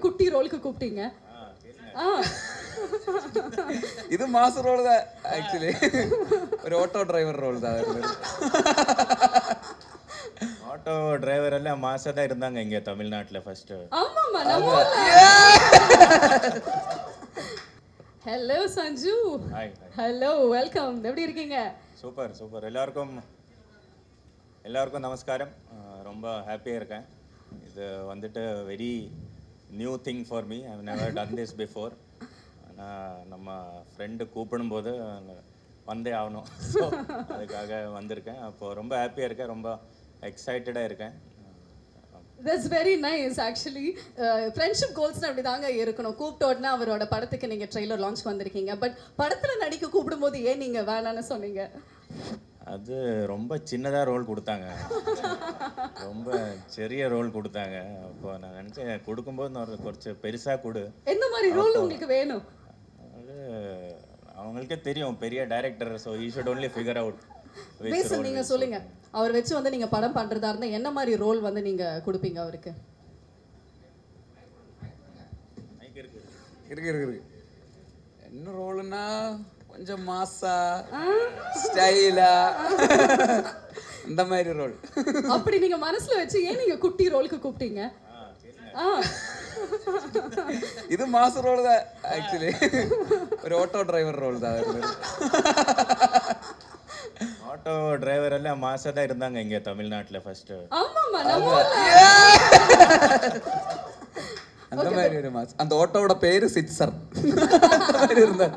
குட்டி ரோலுக்கு கூப்பிட்டீங்க? இது மாஸ் ரோல் தான் ஆக்சுவலி. ஒரு ஆட்டோ டிரைவர் ரோல் தான். ஆட்டோ டிரைவர் எல்லாம் மாசா தான் இருந்தாங்க இங்க தமிழ்நாட்டுல ஃபர்ஸ்ட். ஆமாமா நம்ம hello Sanju. Hi. Hello welcome. எப்படி இருக்கீங்க? Super super. எல்லாருக்கும் நமஸ்காரம். ரொம்ப ஹாப்பியாக இருக்கேன். இது வந்துட்டு very new thing for me. I have never done this before. ஆனால் நம்ம ஃப்ரெண்டு கூப்பிடும்போது வந்தே ஆகணும். ஸோ அதுக்காக வந்திருக்கேன். அப்போது ரொம்ப ஹாப்பியாக இருக்கேன், ரொம்ப எக்ஸைட்டடாக இருக்கேன். That's very nice actually. Friendship goals அப்படி தாங்க இருக்கணும். கூப்பிட்ட உடனே அவரோட படத்துக்கு நீங்கள் ட்ரெய்லர் லான்ச் வந்திருக்கீங்க. பட் படத்தில் நடிக்க கூப்பிடும்போது ஏன் நீங்கள் வேணான்னு சொன்னீங்க? அது ரொம்ப சின்னதாக ரோல் கொடுத்தாங்க, ரொம்ப சிறிய ரோல் கொடுத்தாங்க. அப்போ நான் நினச்சேன் கொடுக்கும்போது கொஞ்சம் பெருசாக கொடு. எந்த மாதிரி ரோல் உங்களுக்கு வேணும்? அது அவங்களுக்கே தெரியும், பெரிய director. So you should only figure out. பேச நீங்க சொல்லுங்க. அவர் வச்சு வந்து நீங்க படம் பண்றதா இருந்தா என்ன மாதிரி ரோல் வந்து நீங்க கொடுப்பீங்க அவருக்கு? இருக்கு. என்ன ரோல்னா கொஞ்சம் மாசா ஸ்டைலா இந்த மாதிரி ரோல். அப்படி நீங்க மனசுல வச்சு ஏன் நீங்க குட்டி ரோலுக்கு கூப்பிட்டீங்க? இது மாஸ் ரோல் தான் ஆக்சுவலி. ஒரு ஆட்டோ டிரைவர் ரோல் தான். ஆட்டோ டிரைவர் எல்லாம் மாசா தான் இருந்தாங்க இங்க தமிழ்நாட்டுல ஃபர்ஸ்ட். ஆமாமா நம்ம அந்த மாதிரி ஒரு மாஸ். அந்த ஆட்டோவோட பேரு சிட்சர். அந்த மாதிரி இருந்தார்.